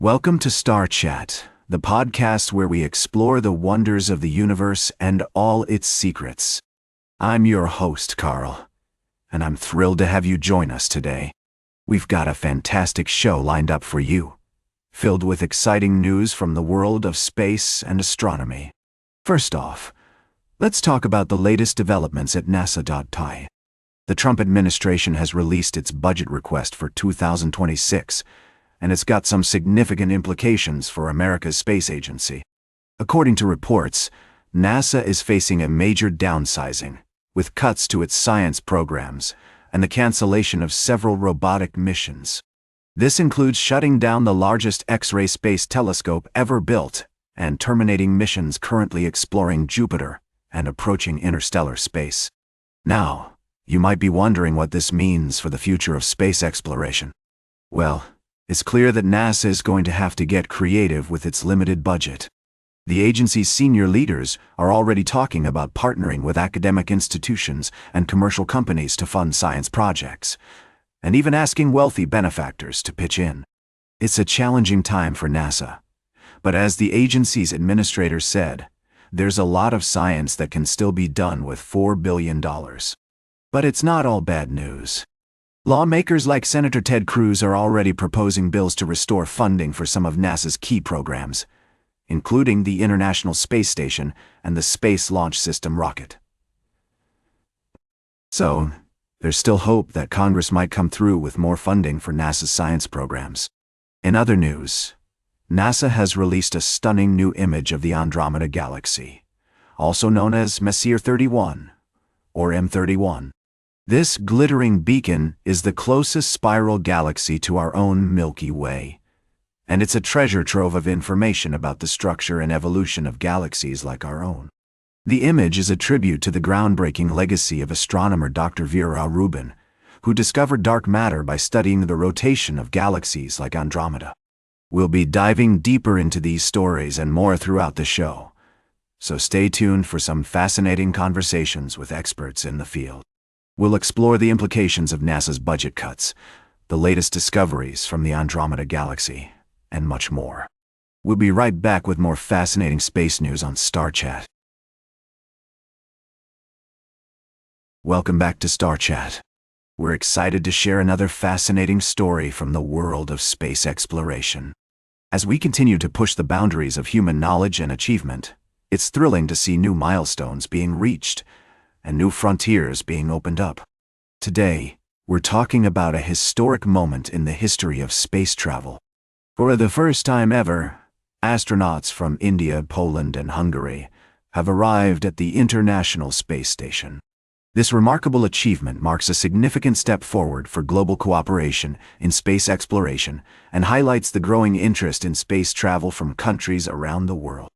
Welcome to Star Chat, the podcast where we explore the wonders of the universe and all its secrets. I'm your host, Carl, and I'm thrilled to have you join us today. We've got a fantastic show lined up for you, filled with exciting news from the world of space and astronomy. First off, let's talk about the latest developments at NASA. The Trump administration has released its budget request for 2026, and it's got some significant implications for America's space agency. According to reports, NASA is facing a major downsizing, with cuts to its science programs and the cancellation of several robotic missions. This includes shutting down the largest X-ray space telescope ever built and terminating missions currently exploring Jupiter and approaching interstellar space. Now, you might be wondering what this means for the future of space exploration. Well, it's clear that NASA is going to have to get creative with its limited budget. The agency's senior leaders are already talking about partnering with academic institutions and commercial companies to fund science projects, and even asking wealthy benefactors to pitch in. It's a challenging time for NASA, but as the agency's administrator said, there's a lot of science that can still be done with $4 billion. But it's not all bad news. Lawmakers like Senator Ted Cruz are already proposing bills to restore funding for some of NASA's key programs, including the International Space Station and the Space Launch System rocket. So, there's still hope that Congress might come through with more funding for NASA's science programs. In other news, NASA has released a stunning new image of the Andromeda Galaxy, also known as Messier 31, or M31. This glittering beacon is the closest spiral galaxy to our own Milky Way, and it's a treasure trove of information about the structure and evolution of galaxies like our own. The image is a tribute to the groundbreaking legacy of astronomer Dr. Vera Rubin, who discovered dark matter by studying the rotation of galaxies like Andromeda. We'll be diving deeper into these stories and more throughout the show, so stay tuned for some fascinating conversations with experts in the field. We'll explore the implications of NASA's budget cuts, the latest discoveries from the Andromeda Galaxy, and much more. We'll be right back with more fascinating space news on Star Chat. Welcome back to Star Chat. We're excited to share another fascinating story from the world of space exploration. As we continue to push the boundaries of human knowledge and achievement, it's thrilling to see new milestones being reached and new frontiers being opened up. Today, we're talking about a historic moment in the history of space travel. For the first time ever, astronauts from India, Poland, and Hungary have arrived at the International Space Station. This remarkable achievement marks a significant step forward for global cooperation in space exploration and highlights the growing interest in space travel from countries around the world.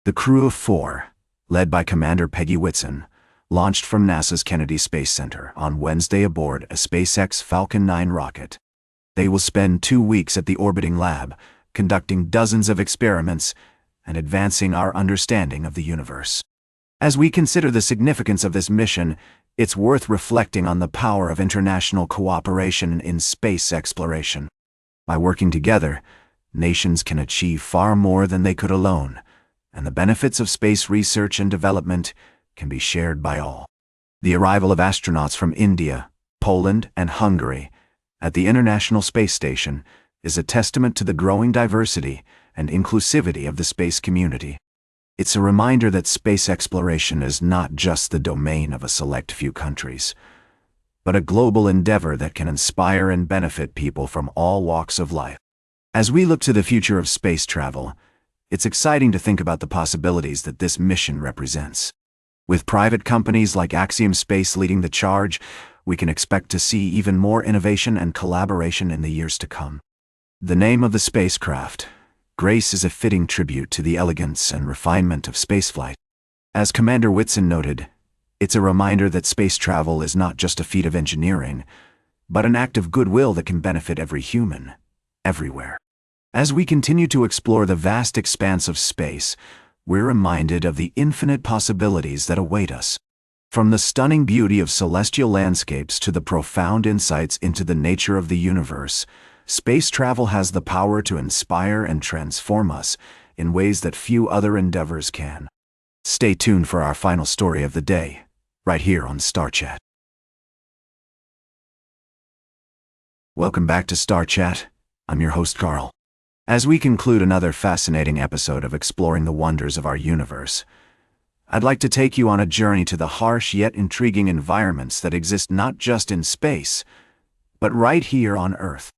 The crew of 4, led by Commander Peggy Whitson, launched from NASA's Kennedy Space Center on Wednesday aboard a SpaceX Falcon 9 rocket. They will spend 2 weeks at the orbiting lab, conducting dozens of experiments and advancing our understanding of the universe. As we consider the significance of this mission, it's worth reflecting on the power of international cooperation in space exploration. By working together, nations can achieve far more than they could alone, and the benefits of space research and development can be shared by all. The arrival of astronauts from India, Poland, and Hungary at the International Space Station is a testament to the growing diversity and inclusivity of the space community. It's a reminder that space exploration is not just the domain of a select few countries, but a global endeavor that can inspire and benefit people from all walks of life. As we look to the future of space travel, it's exciting to think about the possibilities that this mission represents. With private companies like Axiom Space leading the charge, we can expect to see even more innovation and collaboration in the years to come. The name of the spacecraft, Grace, is a fitting tribute to the elegance and refinement of spaceflight. As Commander Whitson noted, it's a reminder that space travel is not just a feat of engineering, but an act of goodwill that can benefit every human, everywhere. As we continue to explore the vast expanse of space, we're reminded of the infinite possibilities that await us. From the stunning beauty of celestial landscapes to the profound insights into the nature of the universe, Space travel has the power to inspire and transform us in ways that few other endeavors can. Stay tuned for our final story of the day, right here on Star Chat. Welcome back to Star Chat. I'm your host, Carl. As we conclude another fascinating episode of exploring the wonders of our universe, I'd like to take you on a journey to the harsh yet intriguing environments that exist not just in space, but right here on Earth.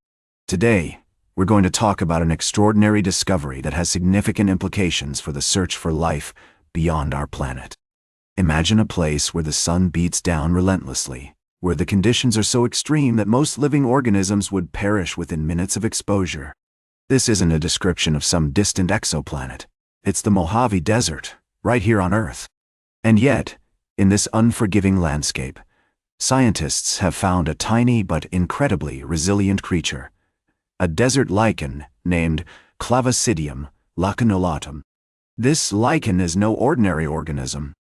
Today, we're going to talk about an extraordinary discovery that has significant implications for the search for life beyond our planet. Imagine a place where the sun beats down relentlessly, where the conditions are so extreme that most living organisms would perish within minutes of exposure. This isn't a description of some distant exoplanet. It's the Mojave Desert, right here on Earth. And yet, in this unforgiving landscape, scientists have found a tiny but incredibly resilient creature, a desert lichen named Clavicidium lacanulatum. This lichen is no ordinary organism.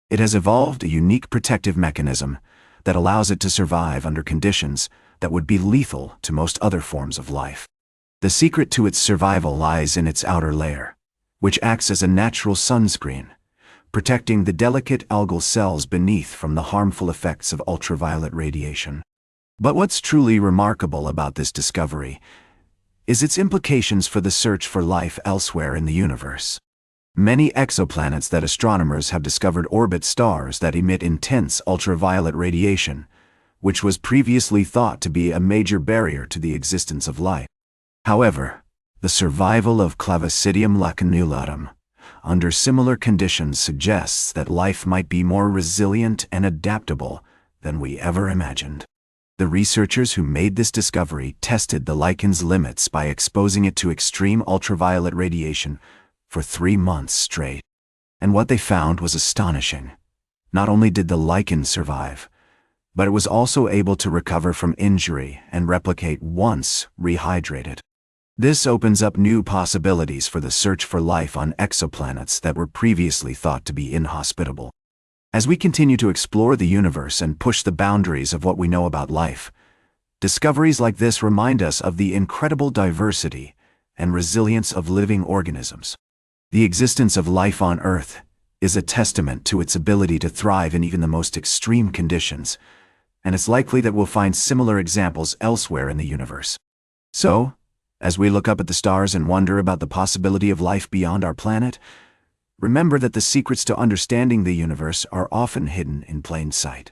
It has evolved a unique protective mechanism that allows it to survive under conditions that would be lethal to most other forms of life. The secret to its survival lies in its outer layer, which acts as a natural sunscreen, protecting the delicate algal cells beneath from the harmful effects of ultraviolet radiation. But what's truly remarkable about this discovery is its implications for the search for life elsewhere in the universe. Many exoplanets that astronomers have discovered orbit stars that emit intense ultraviolet radiation, which was previously thought to be a major barrier to the existence of life. However, the survival of Clavicidium lacanulatum under similar conditions suggests that life might be more resilient and adaptable than we ever imagined. The researchers who made this discovery tested the lichen's limits by exposing it to extreme ultraviolet radiation for 3 months straight. And what they found was astonishing. Not only did the lichen survive, but it was also able to recover from injury and replicate once rehydrated. This opens up new possibilities for the search for life on exoplanets that were previously thought to be inhospitable. As we continue to explore the universe and push the boundaries of what we know about life, discoveries like this remind us of the incredible diversity and resilience of living organisms. The existence of life on Earth is a testament to its ability to thrive in even the most extreme conditions, and it's likely that we'll find similar examples elsewhere in the universe. So, as we look up at the stars and wonder about the possibility of life beyond our planet, remember that the secrets to understanding the universe are often hidden in plain sight.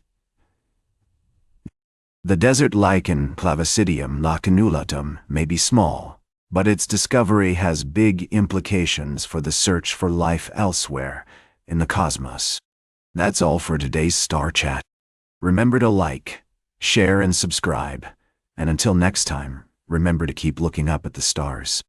The desert lichen Clavicidium lacanulatum may be small, but its discovery has big implications for the search for life elsewhere in the cosmos. That's all for today's Star Chat. Remember to like, share, and subscribe. And until next time, remember to keep looking up at the stars.